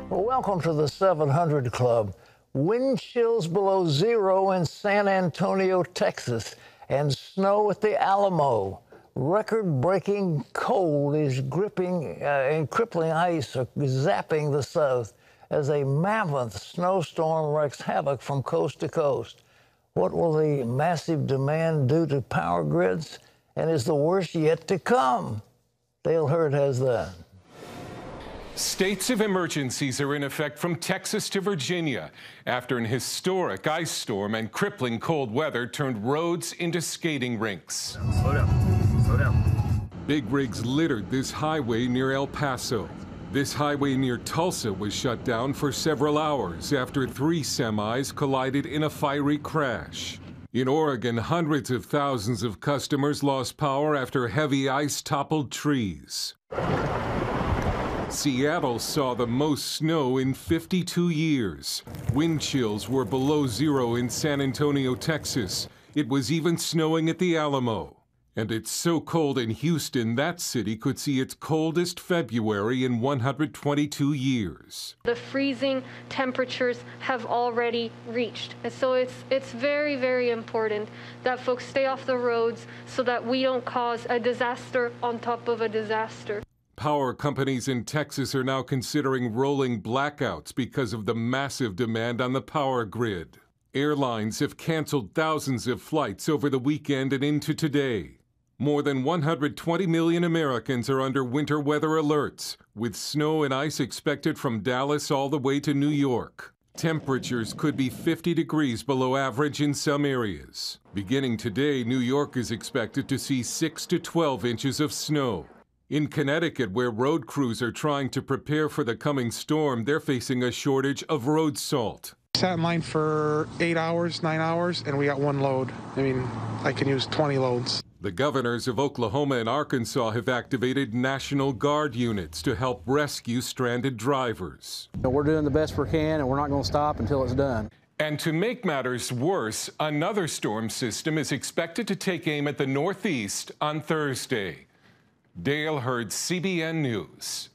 Well, welcome to the 700 Club. Wind chills below zero in San Antonio, Texas, and snow at the Alamo. Record-breaking cold is gripping and crippling ice are zapping the south as a mammoth snowstorm wreaks havoc from coast to coast. What will the massive demand do to power grids? And is the worst yet to come? Dale Hurd has that. States of emergencies are in effect from Texas to Virginia after an historic ice storm and crippling cold weather turned roads into skating rinks. Slow down. Slow down. Big rigs littered this highway near El Paso. This highway near Tulsa was shut down for several hours after 3 semis collided in a fiery crash. In Oregon, hundreds of thousands of customers lost power after heavy ice toppled trees. Seattle saw the most snow in 52 years. Wind chills were below zero in San Antonio, Texas. It was even snowing at the Alamo. And it's so cold in Houston, that city could see its coldest February in 122 years. The freezing temperatures have already reached. And so it's very, very important that folks stay off the roads so that we don't cause a disaster on top of a disaster. Power companies in Texas are now considering rolling blackouts because of the massive demand on the power grid. Airlines have canceled thousands of flights over the weekend and into today. More than 120 million Americans are under winter weather alerts, with snow and ice expected from Dallas all the way to New York. Temperatures could be 50 degrees below average in some areas. Beginning today, New York is expected to see 6 to 12 inches of snow. In Connecticut, where road crews are trying to prepare for the coming storm, they're facing a shortage of road salt. Sat in line for 8 hours, 9 hours, and we got 1 load. I mean, I can use 20 loads. The governors of Oklahoma and Arkansas have activated National Guard units to help rescue stranded drivers. We're doing the best we can, and we're not going to stop until it's done. And to make matters worse, another storm system is expected to take aim at the Northeast on Thursday. Dale Hurd, CBN News.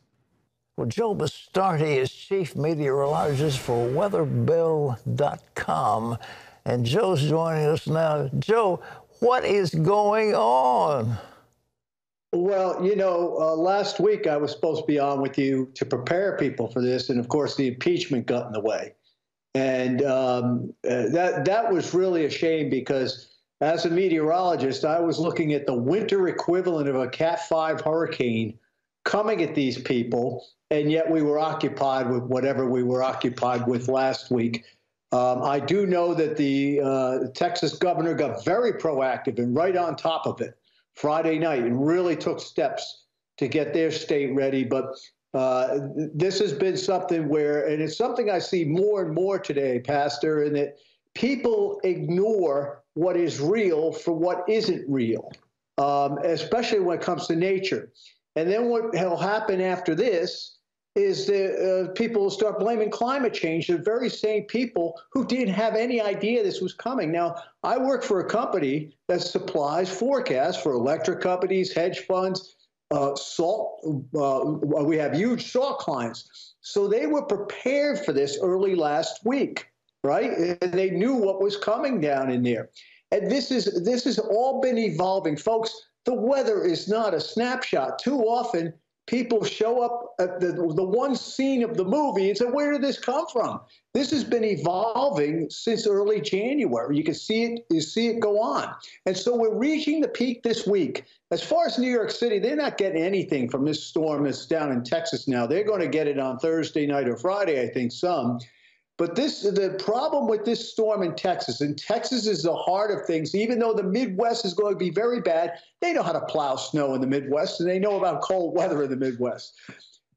Well, Joe Bastardi is chief meteorologist for weatherbill.com, and Joe's joining us now. Joe, what is going on? Well, you know, last week I was supposed to be on with you to prepare people for this, and of course the impeachment got in the way. And that was really a shame because as a meteorologist, I was looking at the winter equivalent of a Cat 5 hurricane coming at these people, and yet we were occupied with whatever we were occupied with last week. I do know that the Texas governor got very proactive and right on top of it Friday night and really took steps to get their state ready. But this has been something where, and it's something I see more and more today, Pastor, and that people ignore what is real for what isn't real, especially when it comes to nature. And then what will happen after this is that people will start blaming climate change, the very same people who didn't have any idea this was coming. Now, I work for a company that supplies forecasts for electric companies, hedge funds, salt. We have huge salt clients. So they were prepared for this early last week, right? And they knew what was coming down in there. And this has all been evolving. Folks, the weather is not a snapshot. Too often, people show up at the one scene of the movie and say, where did this come from? This has been evolving since early January. You can see it go on. And so we're reaching the peak this week. As far as New York City, they're not getting anything from this storm that's down in Texas now. They're going to get it on Thursday night or Friday, I think, some. But the problem with this storm in Texas, and Texas is the heart of things, even though the Midwest is going to be very bad, they know how to plow snow in the Midwest, and they know about cold weather in the Midwest.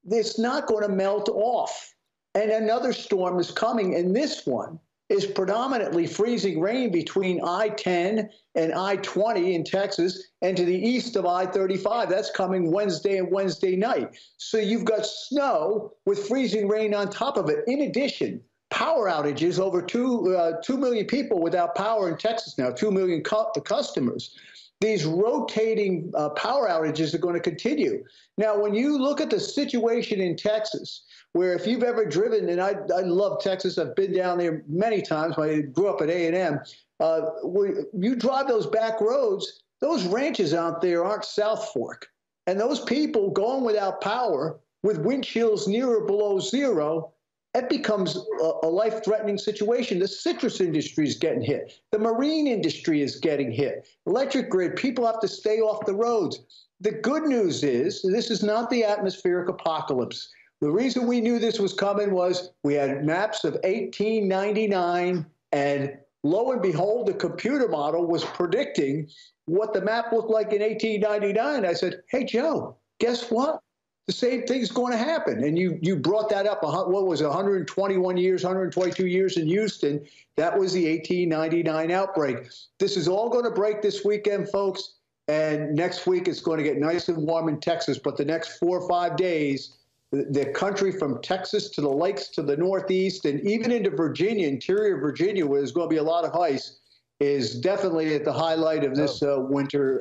It's not going to melt off. And another storm is coming, and this one is predominantly freezing rain between I-10 and I-20 in Texas and to the east of I-35. That's coming Wednesday and Wednesday night. So you've got snow with freezing rain on top of it. In addition, power outages, over 2 million people without power in Texas now, 2 million customers. these rotating power outages are going to continue. Now, when you look at the situation in Texas, where if you've ever driven, and I love Texas, I've been down there many times. I grew up at A&M. You drive those back roads, those ranches out there aren't South Fork. And those people going without power with wind chills near or below zero, that becomes a life-threatening situation. The citrus industry is getting hit. The marine industry is getting hit. Electric grid, people have to stay off the roads. The good news is this is not the atmospheric apocalypse. The reason we knew this was coming was we had maps of 1899, and lo and behold, the computer model was predicting what the map looked like in 1899. I said, hey, Joe, guess what? The same thing's going to happen. And you brought that up, what was it, 121 years, 122 years in Houston. That was the 1899 outbreak. This is all going to break this weekend, folks. And next week it's going to get nice and warm in Texas. But the next 4 or 5 days, the country from Texas to the lakes to the Northeast and even into Virginia, interior Virginia, where there's going to be a lot of ice, is definitely at the highlight of this winter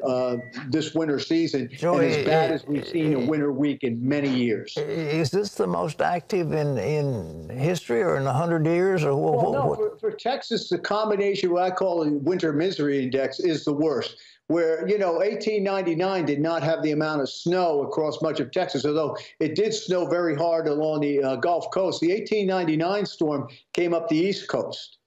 season, and as bad as we've seen a winter week in many years. Is this the most active in history, or in 100 years, or what? Well, no, for Texas, the combination, what I call the winter misery index, is the worst. Where, 1899 did not have the amount of snow across much of Texas, although it did snow very hard along the Gulf Coast. The 1899 storm came up the East Coast.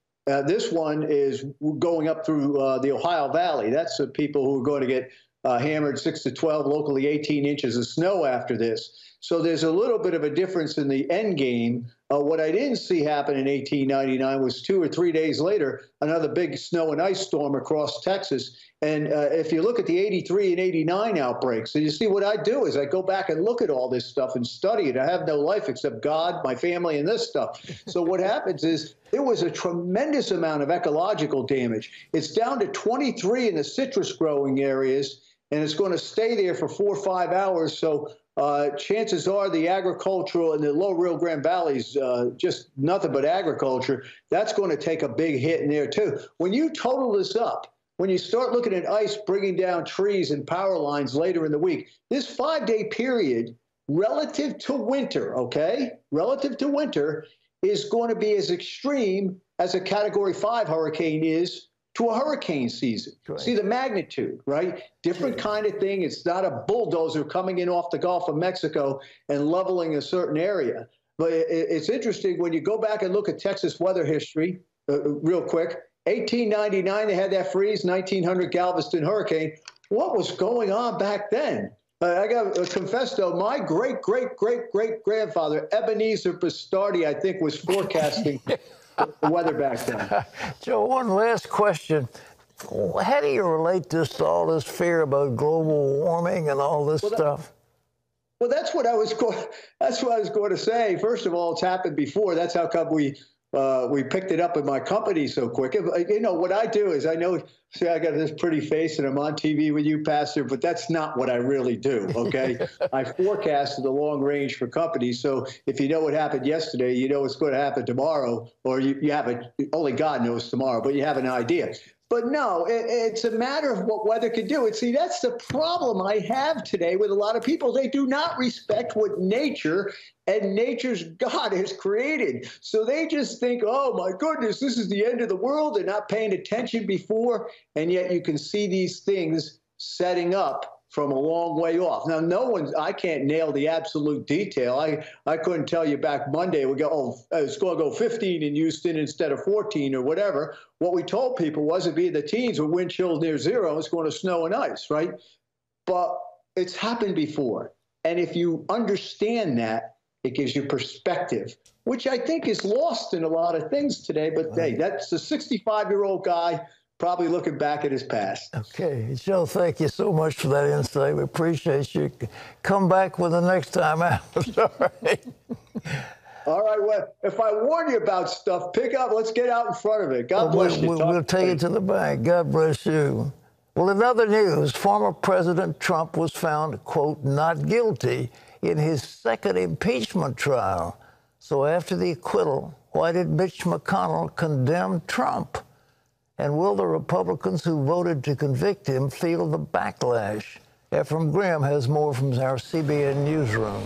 This one is going up through the Ohio Valley. That's the people who are going to get hammered 6 to 12, locally 18 inches of snow after this. So there's a little bit of a difference in the end game. What I didn't see happen in 1899 was 2 or 3 days later, another big snow and ice storm across Texas. And if you look at the 83 and 89 outbreaks, and you see what I do is I go back and look at all this stuff and study it. I have no life except God, my family, and this stuff. So what happens is there was a tremendous amount of ecological damage. It's down to 23 in the citrus growing areas, and it's going to stay there for 4 or 5 hours. So chances are the agricultural and the low Rio Grande valleys, just nothing but agriculture, that's going to take a big hit in there too. When you total this up, when you start looking at ice bringing down trees and power lines later in the week, this 5-day period relative to winter, okay, relative to winter, is going to be as extreme as a Category 5 hurricane is to a hurricane season. Right. See the magnitude, right? Different kind of thing. It's not a bulldozer coming in off the Gulf of Mexico and leveling a certain area. But it's interesting when you go back and look at Texas weather history, real quick. 1899, they had that freeze, 1900 Galveston hurricane. What was going on back then? I got to confess, though, my great-great-great-great-grandfather, Ebenezer Bastardi, I think, was forecasting the weather back then. Joe, one last question. How do you relate this to all this fear about global warming and all this stuff? Well, that's what I was going to say. First of all, it's happened before. That's how come we picked it up in my company so quick. What I do is I got this pretty face and I'm on TV with you, Pastor, but that's not what I really do, okay? I forecasted the long range for companies. So if you know what happened yesterday, you know what's going to happen tomorrow, or you have only God knows tomorrow, but you have an idea. But no, it's a matter of what weather can do. And see, that's the problem I have today with a lot of people. They do not respect what nature and nature's God has created. So they just think, oh, my goodness, this is the end of the world. They're not paying attention before. And yet you can see these things setting up from a long way off. Now, I can't nail the absolute detail. I couldn't tell you back Monday, we go, it's going to go 15 in Houston instead of 14 or whatever. What we told people was it'd be in the teens with wind chills near zero, it's going to snow and ice, right? But it's happened before. And if you understand that, it gives you perspective, which I think is lost in a lot of things today. But hey, that's a 65-year-old guy probably looking back at his past. Okay, Joe, thank you so much for that insight. We appreciate you. Come back with the next time out. Sorry. All right, well, if I warn you about stuff, pick up. Let's get out in front of it. God bless you. We'll take it to the bank. God bless you. Well, in other news, former President Trump was found, quote, not guilty in his second impeachment trial. So after the acquittal, why did Mitch McConnell condemn Trump? And will the Republicans who voted to convict him feel the backlash? Ephraim Graham has more from our CBN newsroom.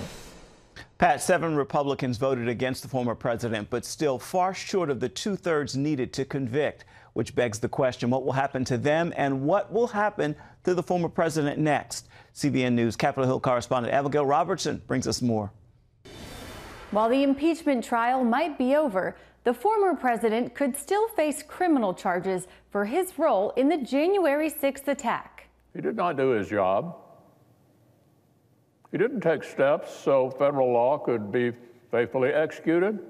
Pat, 7 Republicans voted against the former president, but still far short of the 2/3 needed to convict, which begs the question, what will happen to them and what will happen to the former president next? CBN News Capitol Hill correspondent Abigail Robertson brings us more. While the impeachment trial might be over, the former president could still face criminal charges for his role in the January 6th attack. He did not do his job. He didn't take steps so federal law could be faithfully executed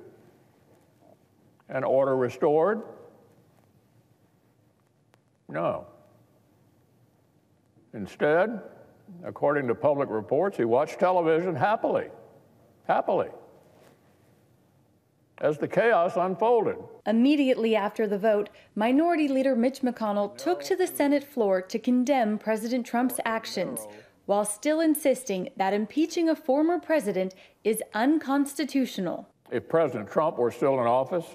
and order restored. No. Instead, according to public reports, he watched television happily, as the chaos unfolded. Immediately after the vote, Minority Leader Mitch McConnell took to the Senate floor to condemn President Trump's actions, while still insisting that impeaching a former president is unconstitutional. If President Trump were still in office,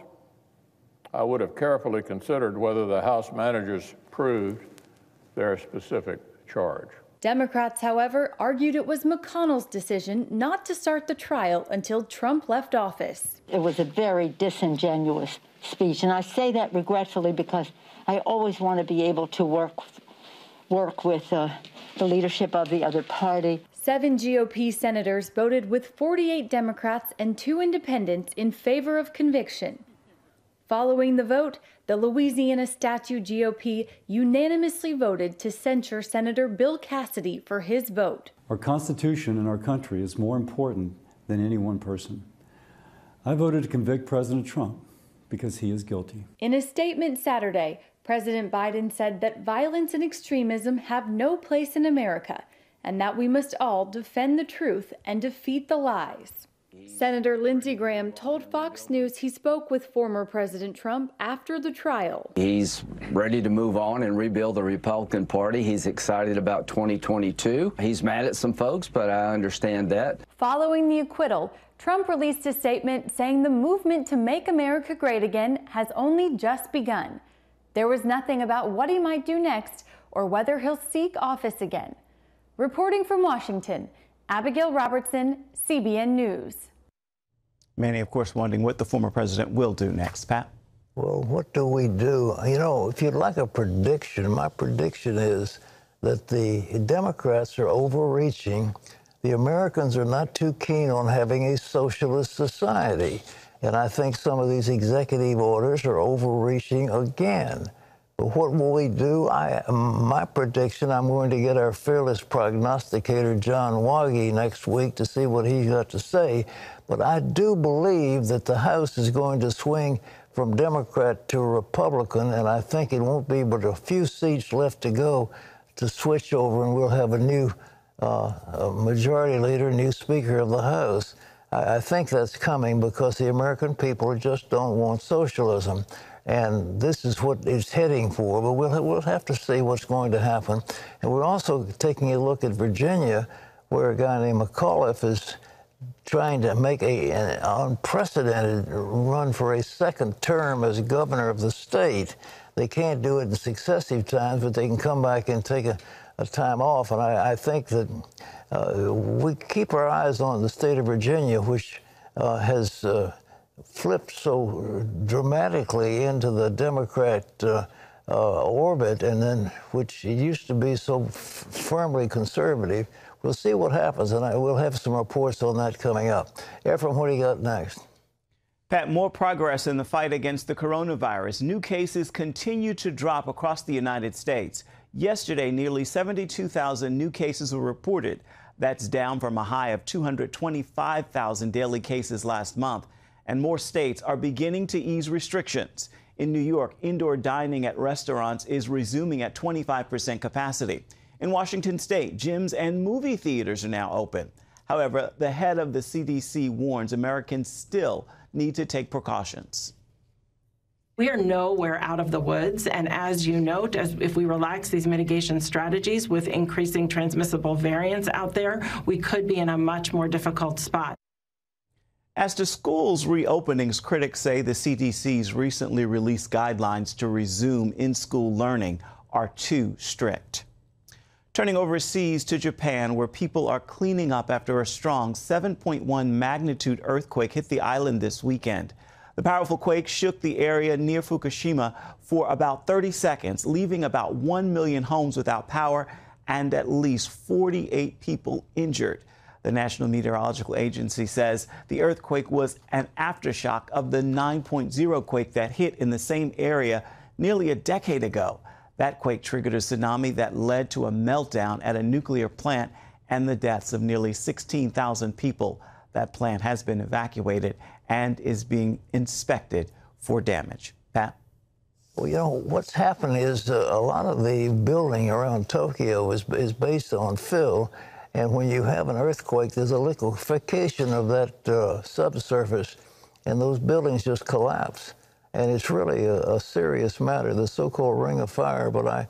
I would have carefully considered whether the House managers proved their specific charge. Democrats, however, argued it was McConnell's decision not to start the trial until Trump left office. It was a very disingenuous speech, and I say that regretfully because I always want to be able to work with the leadership of the other party. 7 GOP senators voted with 48 Democrats and 2 independents in favor of conviction. Following the vote, the Louisiana Statute GOP unanimously voted to censure Senator Bill Cassidy for his vote. Our Constitution and our country is more important than any one person. I voted to convict President Trump because he is guilty. In a statement Saturday, President Biden said that violence and extremism have no place in America and that we must all defend the truth and defeat the lies. Senator Lindsey Graham told Fox News he spoke with former President Trump after the trial. He's ready to move on and rebuild the Republican Party. He's excited about 2022. He's mad at some folks, but I understand that. Following the acquittal, Trump released a statement saying the movement to make America great again has only just begun. There was nothing about what he might do next or whether he'll seek office again. Reporting from Washington, Abigail Robertson, CBN News. Many, of course, wondering what the former president will do next. Pat? Well, what do we do? You know, if you'd like a prediction, my prediction is that the Democrats are overreaching. The Americans are not too keen on having a socialist society. And I think some of these executive orders are overreaching again. But what will we do? My prediction, I'm going to get our fearless prognosticator, John Waggy, next week to see what he's got to say. But I do believe that the House is going to swing from Democrat to Republican, and I think it won't be but a few seats left to go to switch over, and we'll have a new majority leader, new Speaker of the House. I think that's coming because the American people just don't want socialism. And this is what it's heading for, but we'll have to see what's going to happen. And we're also taking a look at Virginia, where a guy named McAuliffe is trying to make an unprecedented run for a second term as governor of the state. They can't do it in successive times, but they can come back and take a time off. And I think that we keep our eyes on the state of Virginia, which has flipped so dramatically into the Democrat orbit, and then which it used to be so firmly conservative. We'll see what happens, and we'll have some reports on that coming up. Ephraim, what do you got next? Pat, more progress in the fight against the coronavirus. New cases continue to drop across the United States. Yesterday, nearly 72,000 new cases were reported. That's down from a high of 225,000 daily cases last month. And more states are beginning to ease restrictions. In New York, indoor dining at restaurants is resuming at 25% capacity. In Washington state, gyms and movie theaters are now open. However, the head of the CDC warns Americans still need to take precautions. We are nowhere out of the woods, and as you note, if we relax these mitigation strategies with increasing transmissible variants out there, we could be in a much more difficult spot. As to schools reopenings, critics say the CDC's recently released guidelines to resume in-school learning are too strict. Turning overseas to Japan, where people are cleaning up after a strong 7.1 magnitude earthquake hit the island this weekend. The powerful quake shook the area near Fukushima for about 30 seconds, leaving about 1 million homes without power and at least 48 people injured. The National Meteorological Agency says the earthquake was an aftershock of the 9.0 quake that hit in the same area nearly a decade ago. That quake triggered a tsunami that led to a meltdown at a nuclear plant and the deaths of nearly 16,000 people. That plant has been evacuated and is being inspected for damage. Pat? Well, you know, what's happened is a lot of the building around Tokyo is based on fill. And when you have an earthquake, there's a liquefaction of that subsurface, and those buildings just collapse. And it's really a serious matter, the so-called ring of fire. But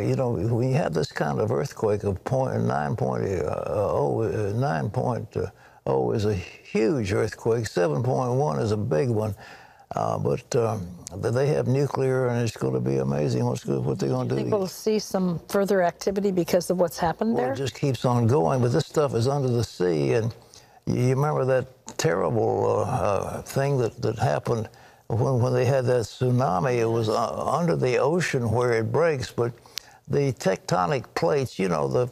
you know, when you have this kind of earthquake of 9.0 is a huge earthquake. 7.1 is a big one. But they have nuclear, and it's going to be amazing what they're going to do. Do you think we'll see some further activity because of what's happened there? Well, it just keeps on going, but this stuff is under the sea, and you remember that terrible thing that happened when they had that tsunami. It was under the ocean where it breaks, but the tectonic plates, you know, the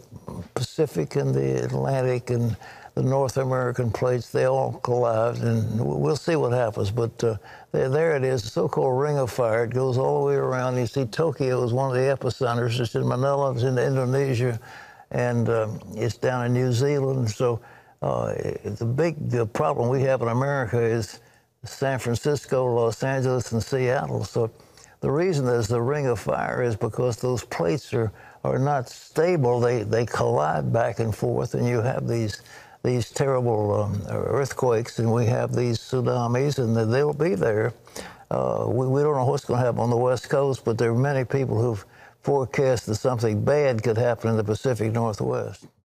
Pacific and the Atlantic and the North American plates, they all collide, and we'll see what happens. But there it is, the so-called ring of fire. It goes all the way around. You see Tokyo is one of the epicenters. It's in Manila, it's in Indonesia, and it's down in New Zealand. So the problem we have in America is San Francisco, Los Angeles, and Seattle. So the reason there's the ring of fire is because those plates are not stable. They collide back and forth, and you have these terrible earthquakes, and we have these tsunamis, and they'll be there. We don't know what's going to happen on the West Coast, but there are many people who've forecast that something bad could happen in the Pacific Northwest.